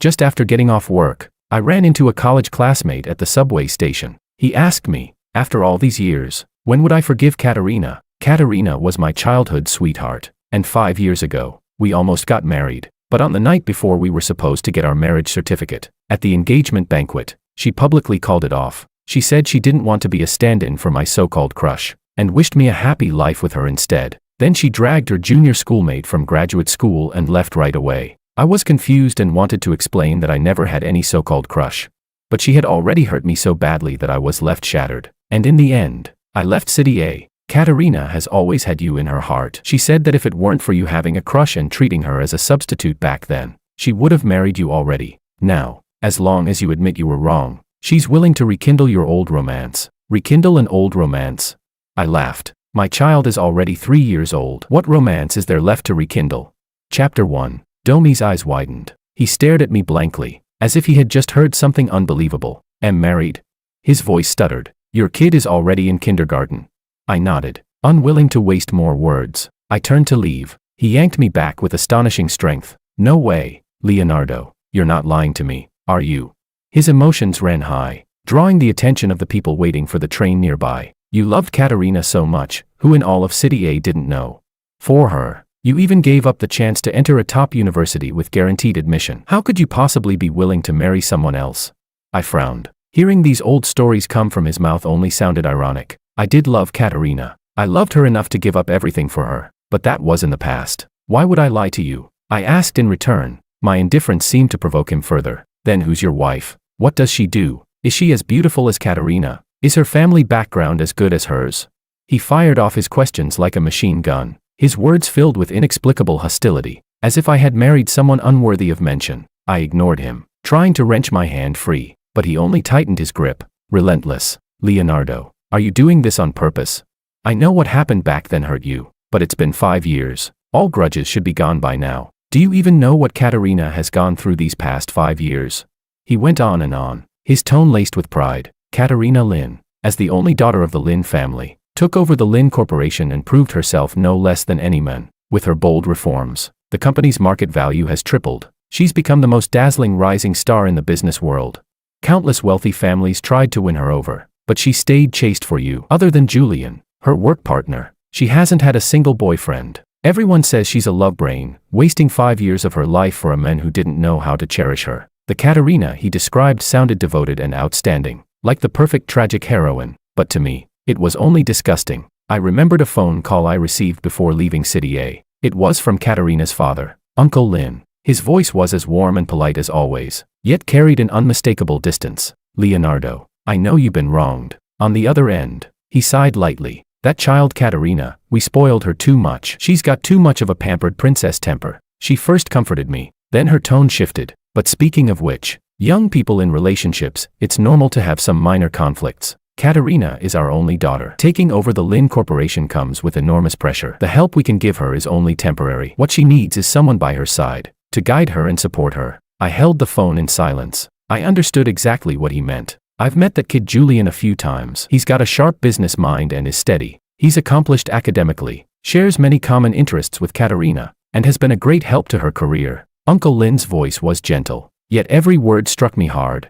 Just after getting off work, I ran into a college classmate at the subway station. He asked me, after all these years, when would I forgive Katarina? Katarina was my childhood sweetheart, and 5 years ago, we almost got married. But on the night before we were supposed to get our marriage certificate, at the engagement banquet, she publicly called it off. She said she didn't want to be a stand-in for my so-called crush, and wished me a happy life with her instead. Then she dragged her junior schoolmate from graduate school and left right away. I was confused and wanted to explain that I never had any so-called crush. But she had already hurt me so badly that I was left shattered. And in the end, I left City A. Katarina has always had you in her heart. She said that if it weren't for you having a crush and treating her as a substitute back then, she would have married you already. Now, as long as you admit you were wrong, she's willing to rekindle your old romance. Rekindle an old romance? I laughed. My child is already 3 years old. What romance is there left to rekindle? Chapter 1. Domi's eyes widened. He stared at me blankly, as if he had just heard something unbelievable. Am married? His voice stuttered. Your kid is already in kindergarten. I nodded, unwilling to waste more words. I turned to leave. He yanked me back with astonishing strength. No way, Leonardo. You're not lying to me, are you? His emotions ran high, drawing the attention of the people waiting for the train nearby. You loved Katarina so much, who in all of City A didn't know? For her, you even gave up the chance to enter a top university with guaranteed admission. How could you possibly be willing to marry someone else? I frowned. Hearing these old stories come from his mouth only sounded ironic. I did love Katarina. I loved her enough to give up everything for her, but that was in the past. Why would I lie to you? I asked in return. My indifference seemed to provoke him further. Then who's your wife? What does she do? Is she as beautiful as Katarina? Is her family background as good as hers? He fired off his questions like a machine gun, his words filled with inexplicable hostility, as if I had married someone unworthy of mention. I ignored him, trying to wrench my hand free, but he only tightened his grip. Relentless. Leonardo, are you doing this on purpose? I know what happened back then hurt you, but it's been 5 years. All grudges should be gone by now. Do you even know what Katarina has gone through these past 5 years? He went on, his tone laced with pride. Katarina Lynn, as the only daughter of the Lynn family, took over the Lynn Corporation and proved herself no less than any man. With her bold reforms, the company's market value has tripled. She's become the most dazzling rising star in the business world. Countless wealthy families tried to win her over, but she stayed chaste for you. Other than Julian, her work partner, she hasn't had a single boyfriend. Everyone says she's a love brain, wasting 5 years of her life for a man who didn't know how to cherish her. The Katarina he described sounded devoted and outstanding, like the perfect tragic heroine, but to me, it was only disgusting. I remembered a phone call I received before leaving City A. It was from Katarina's father, Uncle Lynn. His voice was as warm and polite as always, yet carried an unmistakable distance. Leonardo, I know you've been wronged. On the other end, he sighed lightly. That child Katarina, we spoiled her too much. She's got too much of a pampered princess temper. She first comforted me, then her tone shifted. But speaking of which, young people in relationships, it's normal to have some minor conflicts. Katarina is our only daughter. Taking over the Lynn Corporation comes with enormous pressure. The help we can give her is only temporary. What she needs is someone by her side, to guide her and support her. I held the phone in silence. I understood exactly what he meant. I've met that kid Julian a few times. He's got a sharp business mind and is steady. He's accomplished academically, shares many common interests with Katarina, and has been a great help to her career. Uncle Lynn's voice was gentle, yet every word struck me hard.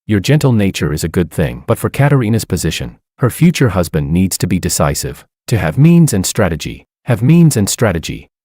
Your gentle nature is a good thing, but for Katarina's position, her future husband needs to be decisive, to have means and strategy.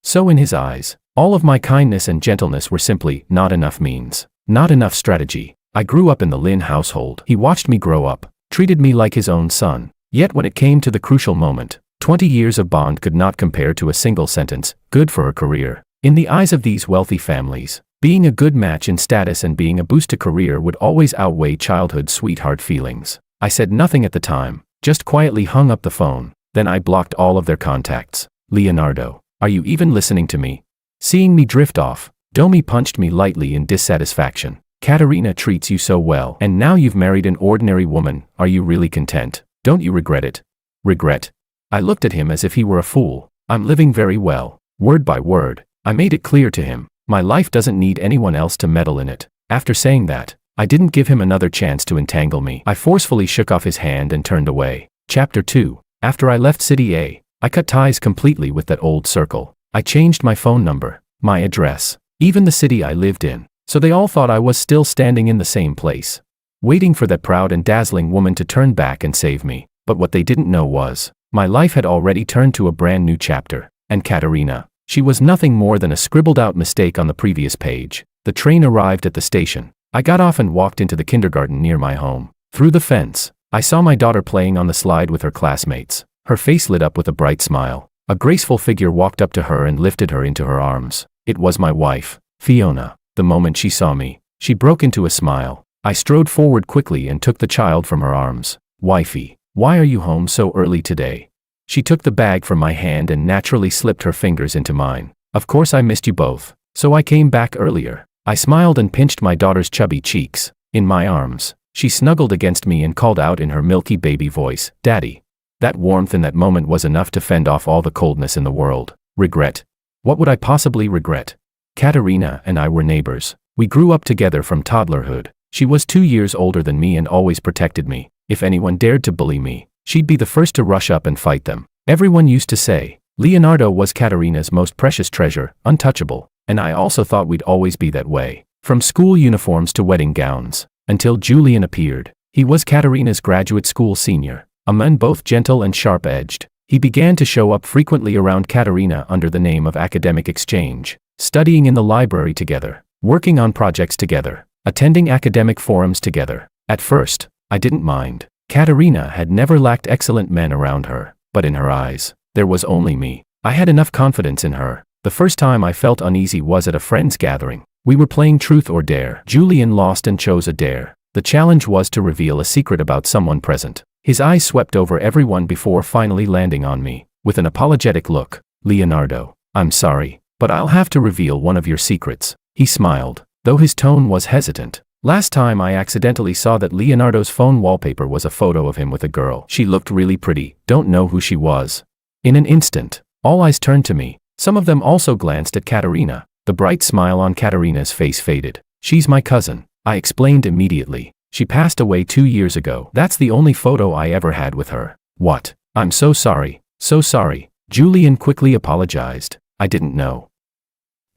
So in his eyes, all of my kindness and gentleness were simply not enough means, not enough strategy. I grew up in the Lynn household. He watched me grow up, treated me like his own son. Yet when it came to the crucial moment, 20 years of bond could not compare to a single sentence, good for her career. In the eyes of these wealthy families, being a good match in status and being a boost to career would always outweigh childhood sweetheart feelings. I said nothing at the time, just quietly hung up the phone. Then I blocked all of their contacts. Leonardo, are you even listening to me? Seeing me drift off, Domi punched me lightly in dissatisfaction. Katarina treats you so well, and now you've married an ordinary woman. Are you really content? Don't you regret it? Regret? I looked at him as if he were a fool. I'm living very well. Word by word, I made it clear to him. My life doesn't need anyone else to meddle in it. After saying that, I didn't give him another chance to entangle me. I forcefully shook off his hand and turned away. Chapter 2. After I left City A, I cut ties completely with that old circle. I changed my phone number, my address, even the city I lived in. So they all thought I was still standing in the same place, waiting for that proud and dazzling woman to turn back and save me. But what they didn't know was, my life had already turned to a brand new chapter, and Katarina, she was nothing more than a scribbled-out mistake on the previous page. The train arrived at the station. I got off and walked into the kindergarten near my home. Through the fence, I saw my daughter playing on the slide with her classmates. Her face lit up with a bright smile. A graceful figure walked up to her and lifted her into her arms. It was my wife, Fiona. The moment she saw me, she broke into a smile. I strode forward quickly and took the child from her arms. "Wifey, why are you home so early today?" She took the bag from my hand and naturally slipped her fingers into mine. "Of course I missed you both, so I came back earlier." I smiled and pinched my daughter's chubby cheeks. In my arms, she snuggled against me and called out in her milky baby voice, "Daddy." That warmth in that moment was enough to fend off all the coldness in the world. Regret? What would I possibly regret? Katarina and I were neighbors. We grew up together from toddlerhood. She was 2 years older than me and always protected me. If anyone dared to bully me, she'd be the first to rush up and fight them. Everyone used to say, Leonardo was Katarina's most precious treasure, untouchable, and I also thought we'd always be that way. From school uniforms to wedding gowns, until Julian appeared. He was Katarina's graduate school senior, a man both gentle and sharp-edged. He began to show up frequently around Katarina under the name of academic exchange, studying in the library together, working on projects together, attending academic forums together. At first, I didn't mind. Katarina had never lacked excellent men around her, but in her eyes, there was only me. I had enough confidence in her. The first time I felt uneasy was at a friend's gathering. We were playing Truth or Dare. Julian lost and chose a dare. The challenge was to reveal a secret about someone present. His eyes swept over everyone before finally landing on me, with an apologetic look. "Leonardo, I'm sorry, but I'll have to reveal one of your secrets." He smiled, though his tone was hesitant. "Last time I accidentally saw that Leonardo's phone wallpaper was a photo of him with a girl. She looked really pretty. Don't know who she was." In an instant, all eyes turned to me. Some of them also glanced at Katarina. The bright smile on Katarina's face faded. "She's my cousin," I explained immediately. "She passed away 2 years ago. That's the only photo I ever had with her." "What? I'm so sorry. So sorry." Julian quickly apologized. "I didn't know.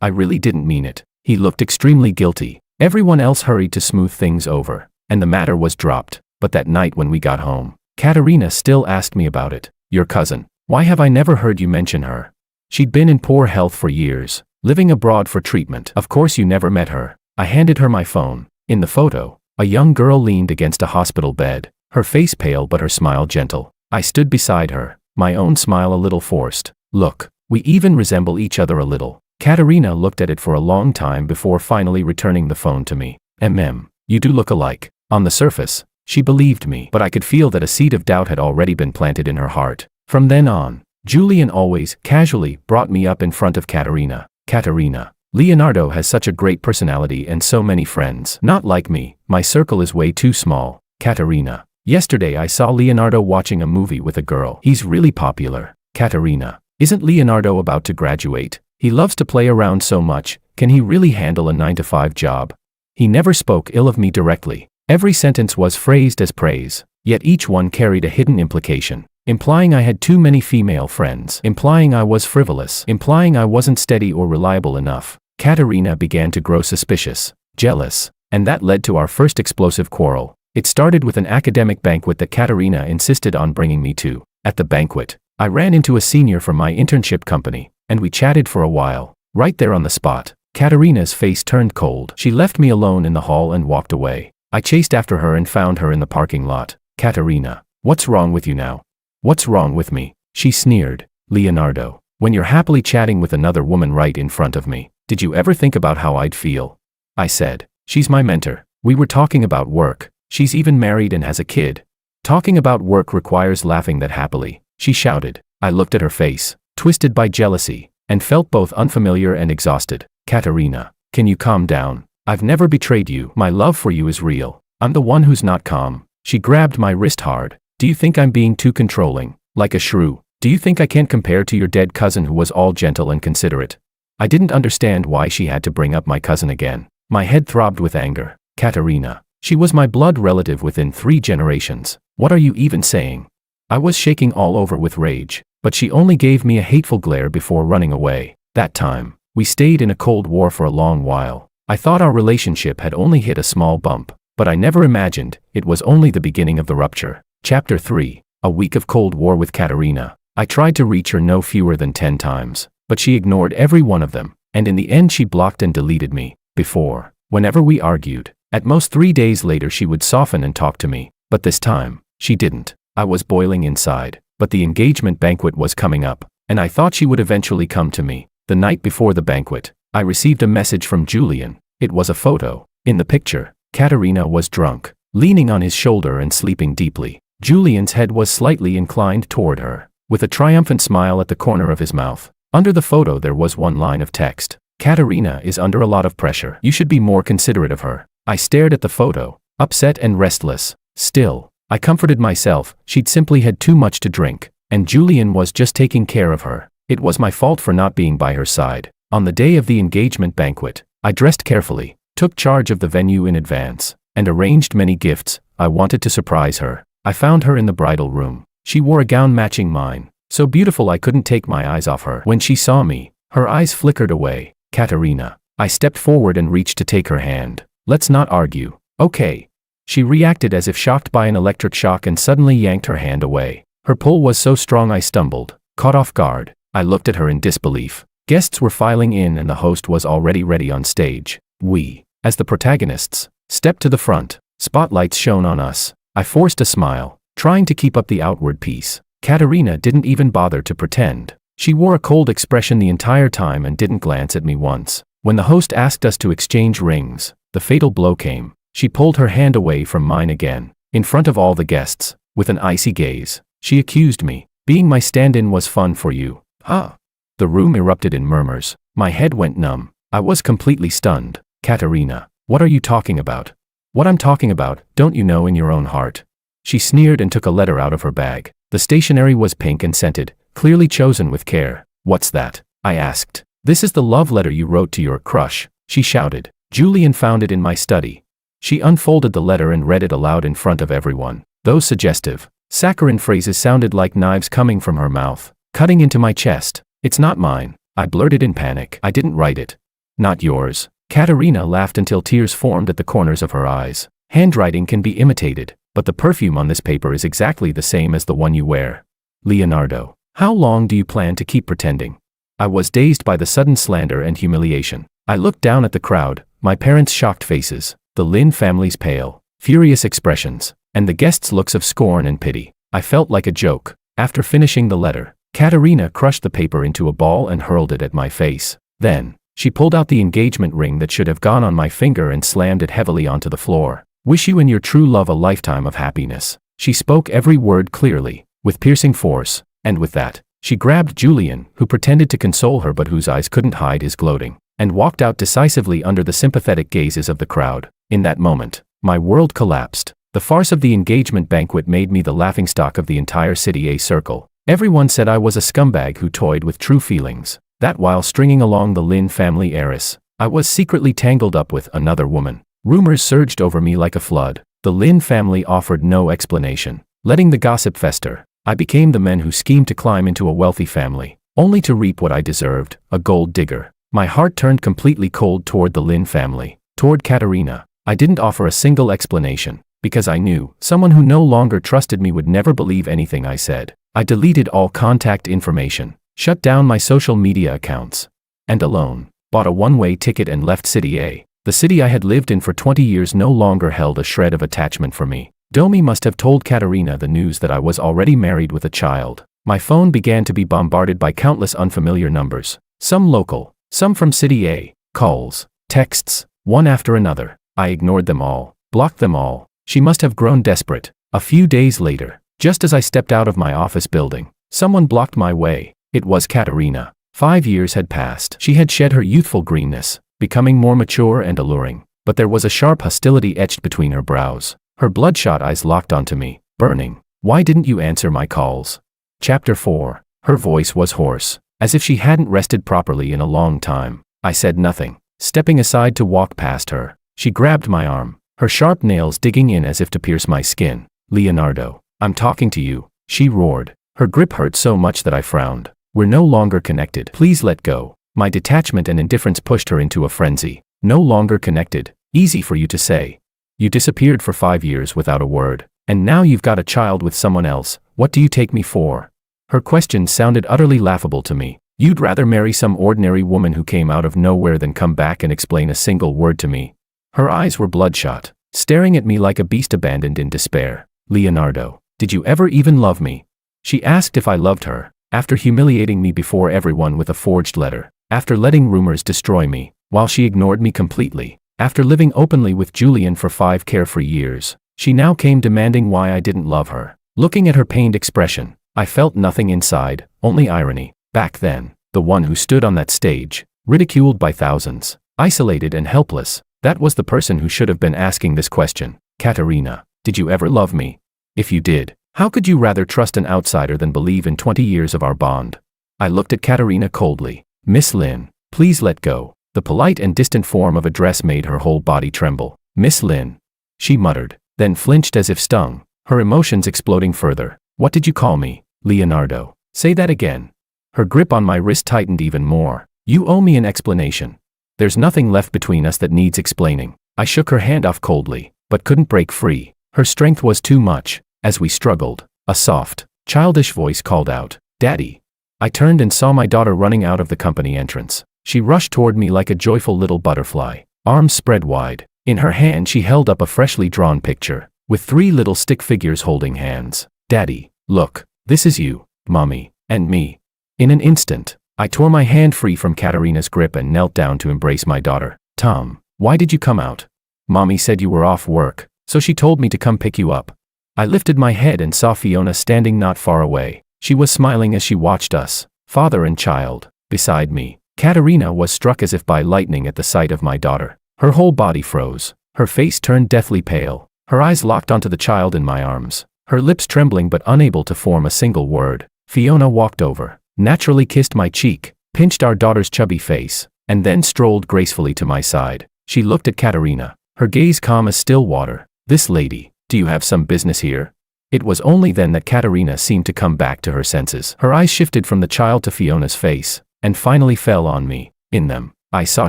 I really didn't mean it." He looked extremely guilty. Everyone else hurried to smooth things over, and the matter was dropped. But that night when we got home, Katarina still asked me about it. "Your cousin. Why have I never heard you mention her? She'd been in poor health for years, living abroad for treatment. Of course you never met her." I handed her my phone. In the photo, a young girl leaned against a hospital bed, her face pale but her smile gentle. I stood beside her, my own smile a little forced. "Look, we even resemble each other a little." Katarina looked at it for a long time before finally returning the phone to me. You do look alike." On the surface, she believed me, but I could feel that a seed of doubt had already been planted in her heart. From then on, Julian always, casually, brought me up in front of Katarina. "Katarina, Leonardo has such a great personality and so many friends. Not like me, my circle is way too small." "Katarina, yesterday I saw Leonardo watching a movie with a girl. He's really popular." "Katarina, isn't Leonardo about to graduate? He loves to play around so much. Can he really handle a 9-to-5 job?" He never spoke ill of me directly. Every sentence was phrased as praise, yet each one carried a hidden implication. Implying I had too many female friends, implying I was frivolous, implying I wasn't steady or reliable enough. Katarina began to grow suspicious, jealous, and that led to our first explosive quarrel. It started with an academic banquet that Katarina insisted on bringing me to. At the banquet, I ran into a senior from my internship company, and we chatted for a while. Right there on the spot, Katarina's face turned cold. She left me alone in the hall and walked away. I chased after her and found her in the parking lot. "Katarina, what's wrong with you now?" "What's wrong with me?" She sneered. "Leonardo, when you're happily chatting with another woman right in front of me, did you ever think about how I'd feel?" I said. "She's my mentor. We were talking about work. She's even married and has a kid." "Talking about work requires laughing that happily," she shouted. I looked at her face, twisted by jealousy, and felt both unfamiliar and exhausted. "Katarina, can you calm down? I've never betrayed you. My love for you is real. I'm the one who's not calm." She grabbed my wrist hard. "Do you think I'm being too controlling? Like a shrew? Do you think I can't compare to your dead cousin who was all gentle and considerate?" I didn't understand why she had to bring up my cousin again. My head throbbed with anger. "Katarina, she was my blood relative within 3 generations. What are you even saying?" I was shaking all over with rage, but she only gave me a hateful glare before running away. That time, we stayed in a cold war for a long while. I thought our relationship had only hit a small bump, but I never imagined it was only the beginning of the rupture. Chapter 3. A week of Cold War with Katarina. I tried to reach her no fewer than 10 times, but she ignored every one of them, and in the end she blocked and deleted me. Before, whenever we argued, at most 3 days later she would soften and talk to me, but this time, she didn't. I was boiling inside, but the engagement banquet was coming up, and I thought she would eventually come to me. The night before the banquet, I received a message from Julian. It was a photo. In the picture, Katarina was drunk, leaning on his shoulder and sleeping deeply. Julian's head was slightly inclined toward her, with a triumphant smile at the corner of his mouth. Under the photo there was one line of text. Katarina is under a lot of pressure. You should be more considerate of her. I stared at the photo, upset and restless. Still, I comforted myself. She'd simply had too much to drink, and Julian was just taking care of her. It was my fault for not being by her side. On the day of the engagement banquet, I dressed carefully, took charge of the venue in advance, and arranged many gifts. I wanted to surprise her. I found her in the bridal room. She wore a gown matching mine, so beautiful I couldn't take my eyes off her. When she saw me, her eyes flickered away. Katarina. I stepped forward and reached to take her hand. Let's not argue. Okay. She reacted as if shocked by an electric shock and suddenly yanked her hand away. Her pull was so strong I stumbled, caught off guard. I looked at her in disbelief. Guests were filing in and the host was already ready on stage. We, as the protagonists, stepped to the front. Spotlights shone on us. I forced a smile, trying to keep up the outward peace. Katarina didn't even bother to pretend. She wore a cold expression the entire time and didn't glance at me once. When the host asked us to exchange rings, the fatal blow came. She pulled her hand away from mine again. In front of all the guests, with an icy gaze, she accused me. Being my stand-in was fun for you. Huh? The room erupted in murmurs. My head went numb. I was completely stunned. Katarina, what are you talking about? What I'm talking about, don't you know in your own heart? She sneered and took a letter out of her bag. The stationery was pink and scented, clearly chosen with care. What's that? I asked. This is the love letter you wrote to your crush, she shouted. Julian found it in my study. She unfolded the letter and read it aloud in front of everyone. Those suggestive, saccharine phrases sounded like knives coming from her mouth, cutting into my chest. It's not mine, I blurted in panic. I didn't write it. Not yours. Katarina laughed until tears formed at the corners of her eyes. Handwriting can be imitated, but the perfume on this paper is exactly the same as the one you wear. Leonardo, how long do you plan to keep pretending? I was dazed by the sudden slander and humiliation. I looked down at the crowd, my parents' shocked faces, the Lynn family's pale, furious expressions, and the guests' looks of scorn and pity. I felt like a joke. After finishing the letter, Katarina crushed the paper into a ball and hurled it at my face. Then, she pulled out the engagement ring that should have gone on my finger and slammed it heavily onto the floor. Wish you and your true love a lifetime of happiness. She spoke every word clearly, with piercing force, and with that, she grabbed Julian, who pretended to console her but whose eyes couldn't hide his gloating, and walked out decisively under the sympathetic gazes of the crowd. In that moment, my world collapsed. The farce of the engagement banquet made me the laughingstock of the entire City A circle. Everyone said I was a scumbag who toyed with true feelings. That while stringing along the Lynn family heiress, I was secretly tangled up with another woman. Rumors surged over me like a flood. The Lynn family offered no explanation, letting the gossip fester. I became the man who schemed to climb into a wealthy family, only to reap what I deserved, a gold digger. My heart turned completely cold toward the Lynn family, toward Katarina. I didn't offer a single explanation, because I knew someone who no longer trusted me would never believe anything I said. I deleted all contact information, shut down my social media accounts, and alone, bought a one-way ticket and left City A. The city I had lived in for 20 years no longer held a shred of attachment for me. Domi must have told Katarina the news that I was already married with a child. My phone began to be bombarded by countless unfamiliar numbers, some local, some from City A, calls, texts, one after another. I ignored them all, blocked them all. She must have grown desperate. A few days later, just as I stepped out of my office building, someone blocked my way. It was Katarina. 5 years had passed. She had shed her youthful greenness, becoming more mature and alluring, but there was a sharp hostility etched between her brows. Her bloodshot eyes locked onto me, burning. Why didn't you answer my calls? Chapter 4. Her voice was hoarse, as if she hadn't rested properly in a long time. I said nothing, stepping aside to walk past her. She grabbed my arm, her sharp nails digging in as if to pierce my skin. Leonardo, I'm talking to you, she roared. Her grip hurt so much that I frowned. We're no longer connected. Please let go. My detachment and indifference pushed her into a frenzy. No longer connected. Easy for you to say. You disappeared for 5 years without a word, and now you've got a child with someone else. What do you take me for? Her question sounded utterly laughable to me. You'd rather marry some ordinary woman who came out of nowhere than come back and explain a single word to me. Her eyes were bloodshot, staring at me like a beast abandoned in despair. Leonardo, did you ever even love me? She asked if I loved her, after humiliating me before everyone with a forged letter, after letting rumors destroy me, while she ignored me completely, after living openly with Julian for 5 carefree years. She now came demanding why I didn't love her. Looking at her pained expression, I felt nothing inside, only irony. Back then, the one who stood on that stage, ridiculed by thousands, isolated and helpless, that was the person who should have been asking this question. Katarina, did you ever love me? If you did, how could you rather trust an outsider than believe in 20 years of our bond? I looked at Katarina coldly. Miss Lynn, please let go. The polite and distant form of address made her whole body tremble. Miss Lynn, she muttered, then flinched as if stung, her emotions exploding further. What did you call me? Leonardo. Say that again. Her grip on my wrist tightened even more. You owe me an explanation. There's nothing left between us that needs explaining. I shook her hand off coldly, but couldn't break free. Her strength was too much. As we struggled, a soft, childish voice called out, Daddy. I turned and saw my daughter running out of the company entrance. She rushed toward me like a joyful little butterfly, arms spread wide. In her hand she held up a freshly drawn picture, with 3 little stick figures holding hands. Daddy, look, this is you, Mommy, and me. In an instant, I tore my hand free from Katarina's grip and knelt down to embrace my daughter. Tom, why did you come out? Mommy said you were off work, so she told me to come pick you up. I lifted my head and saw Fiona standing not far away. She was smiling as she watched us, father and child, beside me. Katarina was struck as if by lightning at the sight of my daughter. Her whole body froze. Her face turned deathly pale. Her eyes locked onto the child in my arms, her lips trembling but unable to form a single word. Fiona walked over, naturally kissed my cheek, pinched our daughter's chubby face, and then strolled gracefully to my side. She looked at Katarina, her gaze calm as still water. This lady, do you have some business here? It was only then that Katarina seemed to come back to her senses. Her eyes shifted from the child to Fiona's face, and finally fell on me. In them, I saw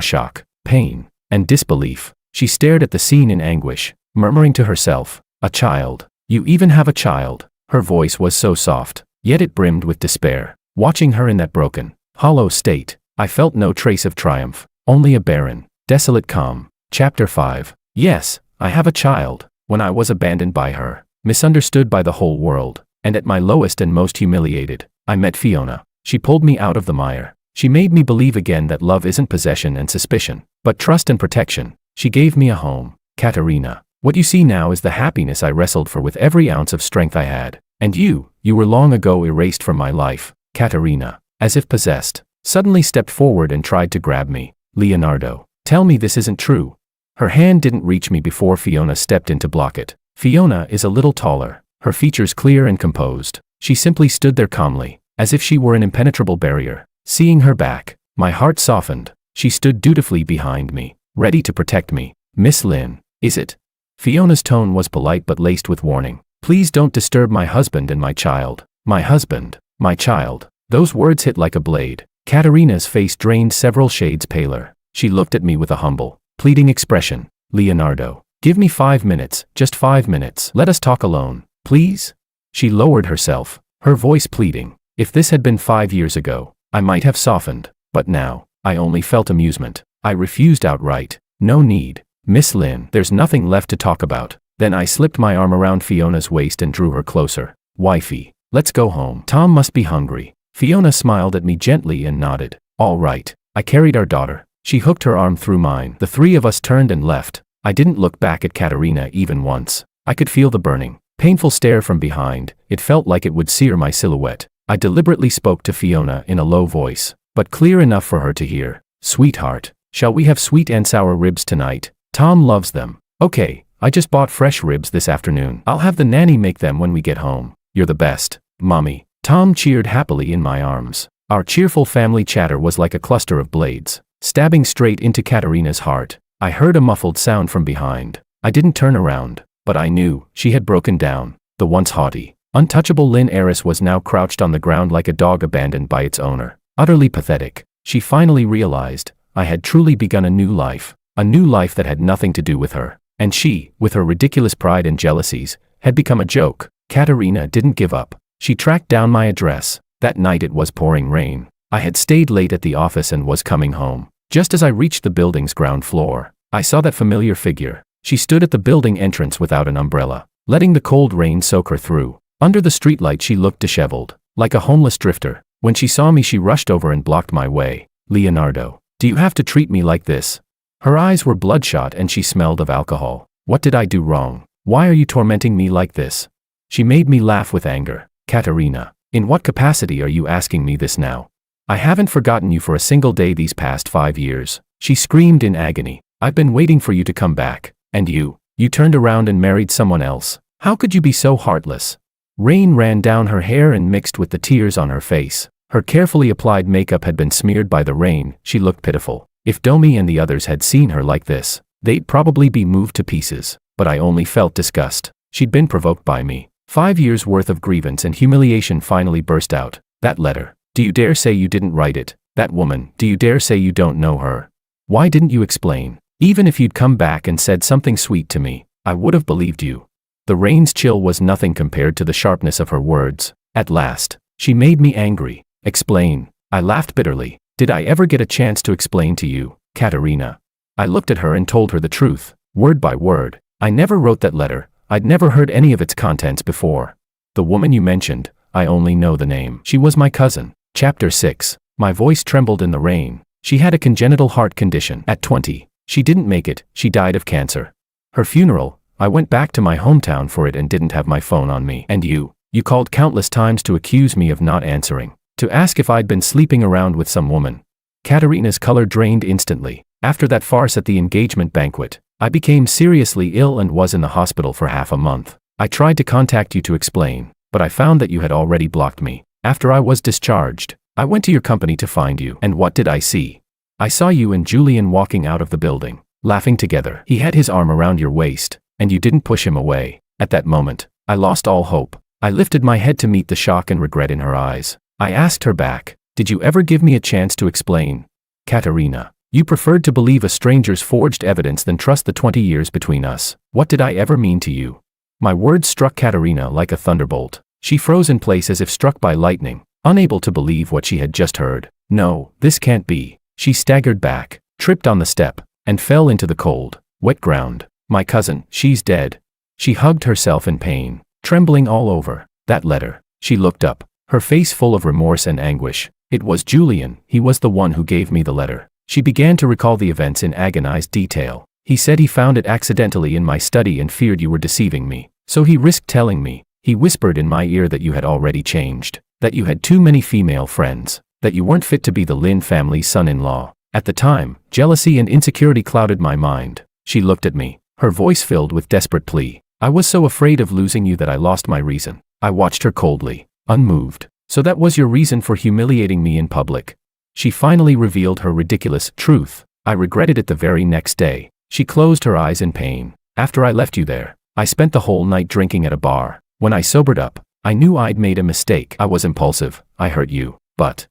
shock, pain, and disbelief. She stared at the scene in anguish, murmuring to herself, a child. You even have a child. Her voice was so soft, yet it brimmed with despair. Watching her in that broken, hollow state, I felt no trace of triumph, only a barren, desolate calm. Chapter 5. Yes, I have a child. When I was abandoned by her, misunderstood by the whole world, and at my lowest and most humiliated, I met Fiona. She pulled me out of the mire. She made me believe again that love isn't possession and suspicion, but trust and protection. She gave me a home. Katarina, what you see now is the happiness I wrestled for with every ounce of strength I had. And you were long ago erased from my life. Katarina, as if possessed, suddenly stepped forward and tried to grab me. Leonardo, tell me this isn't true. Her hand didn't reach me before Fiona stepped in to block it. Fiona is a little taller, her features clear and composed. She simply stood there calmly, as if she were an impenetrable barrier. Seeing her back, my heart softened. She stood dutifully behind me, ready to protect me. Miss Lynn, is it? Fiona's tone was polite but laced with warning. Please don't disturb my husband and my child. My husband, my child. Those words hit like a blade. Katarina's face drained several shades paler. She looked at me with a humble, pleading expression. Leonardo, give me 5 minutes, just 5 minutes. Let us talk alone, please? She lowered herself, her voice pleading. If this had been 5 years ago, I might have softened, but now, I only felt amusement. I refused outright. No need. Miss Lynn, there's nothing left to talk about. Then I slipped my arm around Fiona's waist and drew her closer. Wifey, let's go home. Tom must be hungry. Fiona smiled at me gently and nodded. All right. I carried our daughter. She hooked her arm through mine. The 3 of us turned and left. I didn't look back at Katarina even once. I could feel the burning, painful stare from behind. It felt like it would sear my silhouette. I deliberately spoke to Fiona in a low voice, but clear enough for her to hear. Sweetheart, shall we have sweet and sour ribs tonight? Tom loves them. Okay, I just bought fresh ribs this afternoon. I'll have the nanny make them when we get home. You're the best, Mommy. Tom cheered happily in my arms. Our cheerful family chatter was like a cluster of blades, stabbing straight into Katarina's heart. I heard a muffled sound from behind. I didn't turn around, but I knew she had broken down. The once haughty, untouchable Lynn heiress was now crouched on the ground like a dog abandoned by its owner. Utterly pathetic. She finally realized I had truly begun a new life. a new life that had nothing to do with her. And she, with her ridiculous pride and jealousies, had become a joke. Katarina didn't give up. She tracked down my address. That night it was pouring rain. I had stayed late at the office and was coming home. Just as I reached the building's ground floor, I saw that familiar figure. She stood at the building entrance without an umbrella, letting the cold rain soak her through. Under the streetlight she looked disheveled, like a homeless drifter. When she saw me she rushed over and blocked my way. "Leonardo, do you have to treat me like this?" Her eyes were bloodshot and she smelled of alcohol. "What did I do wrong? Why are you tormenting me like this?" She made me laugh with anger. "Katarina, in what capacity are you asking me this now? I haven't forgotten you for a single day these past 5 years." She screamed in agony. "I've been waiting for you to come back. And you turned around and married someone else. How could you be so heartless?" Rain ran down her hair and mixed with the tears on her face. Her carefully applied makeup had been smeared by the rain. She looked pitiful. If Domi and the others had seen her like this, they'd probably be moved to pieces. But I only felt disgust. She'd been provoked by me. 5 years worth of grievance and humiliation finally burst out. "That letter. Do you dare say you didn't write it? That woman. Do you dare say you don't know her? Why didn't you explain? Even if you'd come back and said something sweet to me, I would have believed you." The rain's chill was nothing compared to the sharpness of her words. At last, she made me angry. "Explain." I laughed bitterly. "Did I ever get a chance to explain to you, Katarina?" I looked at her and told her the truth, word by word. I never wrote that letter. I'd never heard any of its contents before. "The woman you mentioned, I only know the name. She was my cousin." Chapter 6. My voice trembled in the rain. She had a congenital heart condition. At 20, she didn't make it. She died of cancer. Her funeral, I went back to my hometown for it and didn't have my phone on me. And you called countless times to accuse me of not answering, to ask if I'd been sleeping around with some woman. Katarina's color drained instantly. After that farce at the engagement banquet, I became seriously ill and was in the hospital for half a month. I tried to contact you to explain, but I found that you had already blocked me. After I was discharged, I went to your company to find you. And what did I see? I saw you and Julian walking out of the building, laughing together. He had his arm around your waist, and you didn't push him away. At that moment, I lost all hope. I lifted my head to meet the shock and regret in her eyes. I asked her back, "Did you ever give me a chance to explain?" "Katarina, you preferred to believe a stranger's forged evidence than trust the 20 years between us. What did I ever mean to you?" My words struck Katarina like a thunderbolt. She froze in place as if struck by lightning, unable to believe what she had just heard. "No, this can't be." She staggered back, tripped on the step, and fell into the cold, wet ground. "My cousin, she's dead." She hugged herself in pain, trembling all over. "That letter." She looked up, her face full of remorse and anguish. "It was Julian. He was the one who gave me the letter." She began to recall the events in agonized detail. "He said he found it accidentally in my study and feared you were deceiving me. So he risked telling me. He whispered in my ear that you had already changed, that you had too many female friends, that you weren't fit to be the Lynn family's son-in-law. At the time, jealousy and insecurity clouded my mind." She looked at me, her voice filled with desperate plea. "I was so afraid of losing you that I lost my reason." I watched her coldly, unmoved. "So that was your reason for humiliating me in public?" She finally revealed her ridiculous truth. I regretted it the very next day. She closed her eyes in pain. "After I left you there, I spent the whole night drinking at a bar. When I sobered up, I knew I'd made a mistake. I was impulsive. I hurt you. But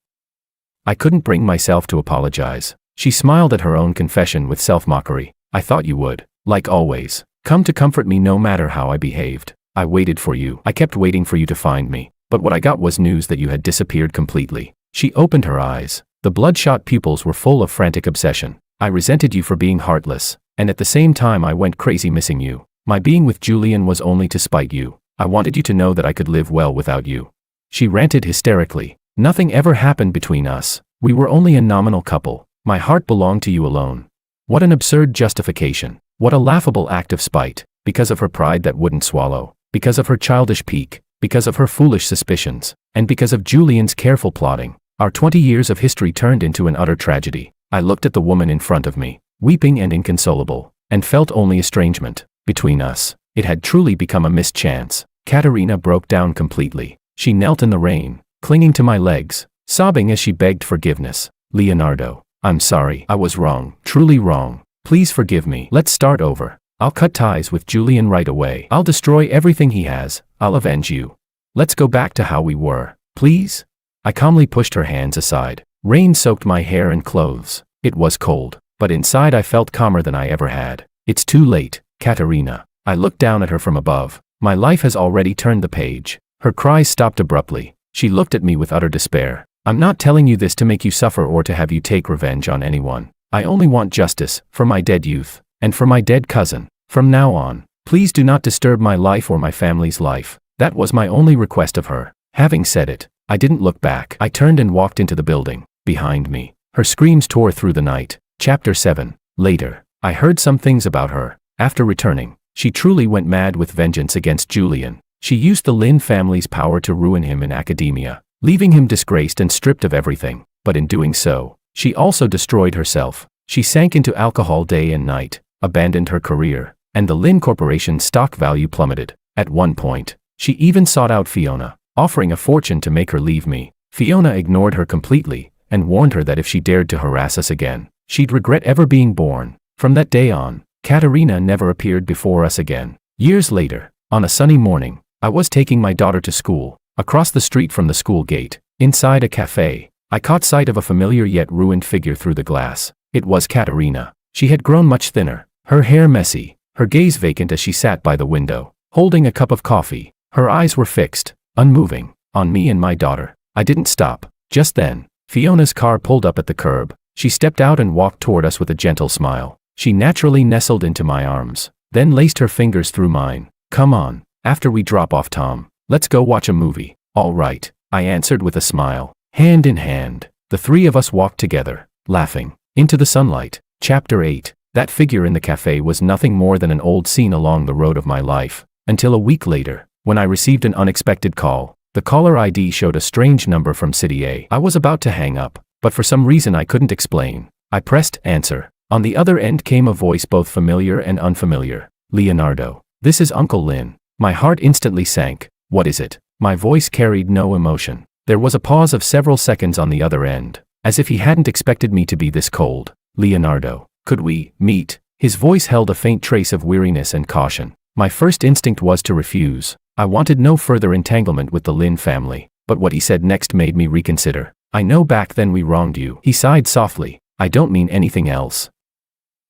I couldn't bring myself to apologize." She smiled at her own confession with self-mockery. "I thought you would, like always, come to comfort me no matter how I behaved. I waited for you. I kept waiting for you to find me. But what I got was news that you had disappeared completely." She opened her eyes. The bloodshot pupils were full of frantic obsession. "I resented you for being heartless, and at the same time I went crazy missing you. My being with Julian was only to spite you. I wanted you to know that I could live well without you." She ranted hysterically. "Nothing ever happened between us. We were only a nominal couple. My heart belonged to you alone." What an absurd justification. What a laughable act of spite. Because of her pride that wouldn't swallow. Because of her childish pique. Because of her foolish suspicions. And because of Julian's careful plotting. Our 20 years of history turned into an utter tragedy. I looked at the woman in front of me, weeping and inconsolable, and felt only estrangement. Between us, it had truly become a mischance. Katarina broke down completely. She knelt in the rain, clinging to my legs, sobbing as she begged forgiveness. "Leonardo, I'm sorry. I was wrong, truly wrong. Please forgive me. Let's start over. I'll cut ties with Julian right away. I'll destroy everything he has. I'll avenge you. Let's go back to how we were, please." I calmly pushed her hands aside. Rain soaked my hair and clothes. It was cold, but inside I felt calmer than I ever had. It's too late, Katarina. I looked down at her from above. My life has already turned the page. Her cries stopped abruptly. She looked at me with utter despair. I'm not telling you this to make you suffer or to have you take revenge on anyone. I only want justice, for my dead youth, and for my dead cousin. From now on, please do not disturb my life or my family's life. That was my only request of her. Having said it, I didn't look back. I turned and walked into the building. Behind me, her screams tore through the night. Chapter 7. Later, I heard some things about her. After returning, she truly went mad with vengeance against Julian. She used the Lynn family's power to ruin him in academia, leaving him disgraced and stripped of everything. But in doing so, she also destroyed herself. She sank into alcohol day and night, abandoned her career, and the Lynn Corporation's stock value plummeted. At one point, she even sought out Fiona, offering a fortune to make her leave me. Fiona ignored her completely, and warned her that if she dared to harass us again, she'd regret ever being born. From that day on, Katarina never appeared before us again. Years later, on a sunny morning, I was taking my daughter to school. Across the street from the school gate, inside a cafe, I caught sight of a familiar yet ruined figure through the glass. It was Katarina. She had grown much thinner, her hair messy, her gaze vacant as she sat by the window, holding a cup of coffee. Her eyes were fixed, unmoving, on me and my daughter. I didn't stop. Just then, Fiona's car pulled up at the curb. She stepped out and walked toward us with a gentle smile. She naturally nestled into my arms, then laced her fingers through mine. Come on, after we drop off Tom, let's go watch a movie. All right, I answered with a smile. Hand in hand, the three of us walked together, laughing, into the sunlight. Chapter 8. That figure in the cafe was nothing more than an old scene along the road of my life, until a week later, when I received an unexpected call. The caller ID showed a strange number from City A. I was about to hang up, but for some reason I couldn't explain. I pressed answer. On the other end came a voice both familiar and unfamiliar. Leonardo. This is Uncle Lynn. My heart instantly sank. What is it? My voice carried no emotion. There was a pause of several seconds on the other end, as if he hadn't expected me to be this cold. Leonardo. Could we meet? His voice held a faint trace of weariness and caution. My first instinct was to refuse. I wanted no further entanglement with the Lynn family, but what he said next made me reconsider. I know back then we wronged you. He sighed softly. I don't mean anything else.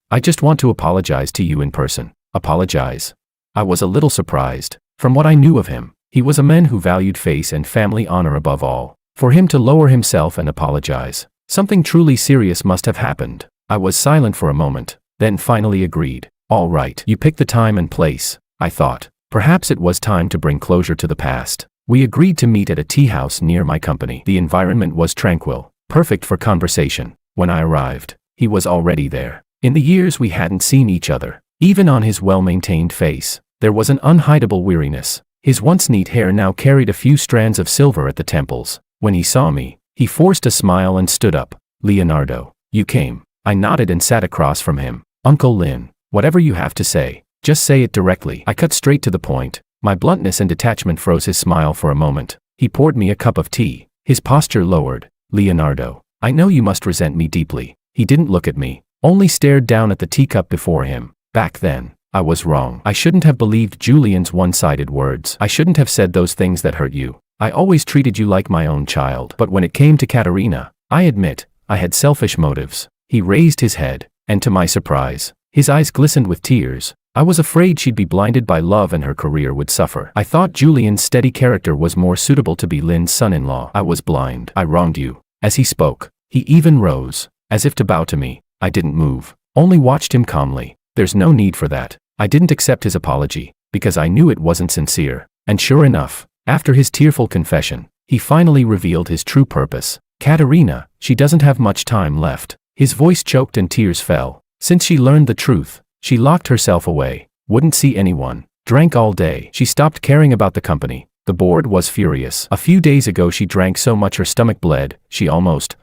I just want to apologize to you in person. Apologize? I was a little surprised. From what I knew of him, he was a man who valued face and family honor above all. For him to lower himself and apologize, something truly serious must have happened. I was silent for a moment, then finally agreed. All right, you pick the time and place, I thought. Perhaps it was time to bring closure to the past. We agreed to meet at a tea house near my company. The environment was tranquil, perfect for conversation. When I arrived, he was already there. In the years we hadn't seen each other, even on his well-maintained face, there was an unhideable weariness. His once neat hair now carried a few strands of silver at the temples. When he saw me, he forced a smile and stood up. Leonardo, you came. I nodded and sat across from him. Uncle Lynn, whatever you have to say, just say it directly. I cut straight to the point. My bluntness and detachment froze his smile for a moment. He poured me a cup of tea. His posture lowered. Leonardo, I know you must resent me deeply. He didn't look at me, only stared down at the teacup before him. Back then, I was wrong. I shouldn't have believed Julian's one-sided words. I shouldn't have said those things that hurt you. I always treated you like my own child. But when it came to Katarina, I admit, I had selfish motives. He raised his head, and to my surprise, his eyes glistened with tears. I was afraid she'd be blinded by love and her career would suffer. I thought Julian's steady character was more suitable to be Lynn's son-in-law. I was blind. I wronged you. As he spoke, he even rose, as if to bow to me. I didn't move, only watched him calmly. There's no need for that. I didn't accept his apology, because I knew it wasn't sincere. And sure enough, after his tearful confession, he finally revealed his true purpose. Katarina, she doesn't have much time left. His voice choked and tears fell. Since she learned the truth, she locked herself away, wouldn't see anyone, drank all day. She stopped caring about the company. The board was furious. A few days ago she drank so much her stomach bled, she almost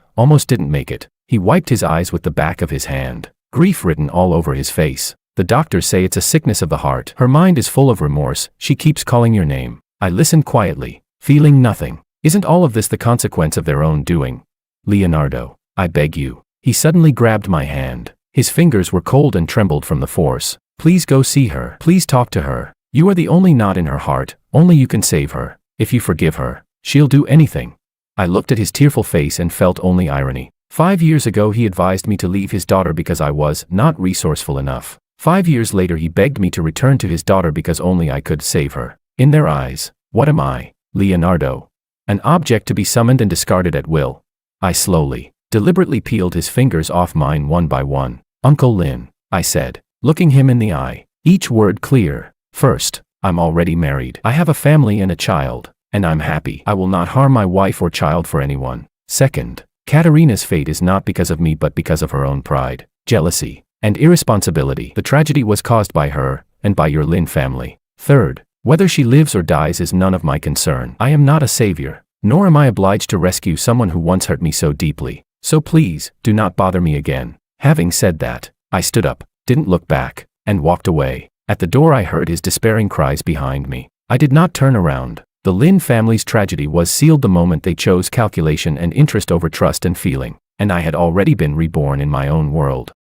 didn't make it. He wiped his eyes with the back of his hand, grief written all over his face. The doctors say it's a sickness of the heart. Her mind is full of remorse. She keeps calling your name. I listened quietly, feeling nothing. Isn't all of this the consequence of their own doing? Leonardo, I beg you. He suddenly grabbed my hand. His fingers were cold and trembled from the force. Please go see her. Please talk to her. You are the only knot in her heart. Only you can save her. If you forgive her, she'll do anything. I looked at his tearful face and felt only irony. 5 years ago he advised me to leave his daughter because I was not resourceful enough. 5 years later he begged me to return to his daughter because only I could save her. In their eyes, what am I, Leonardo? An object to be summoned and discarded at will. I slowly, deliberately peeled his fingers off mine one by one. Uncle Lynn, I said, looking him in the eye, each word clear. First, I'm already married. I have a family and a child, and I'm happy. I will not harm my wife or child for anyone. Second, Katarina's fate is not because of me but because of her own pride, jealousy, and irresponsibility. The tragedy was caused by her, and by your Lynn family. Third, whether she lives or dies is none of my concern. I am not a savior, nor am I obliged to rescue someone who once hurt me so deeply. So please, do not bother me again. Having said that, I stood up, didn't look back, and walked away. At the door I heard his despairing cries behind me. I did not turn around. The Lynn family's tragedy was sealed the moment they chose calculation and interest over trust and feeling, and I had already been reborn in my own world.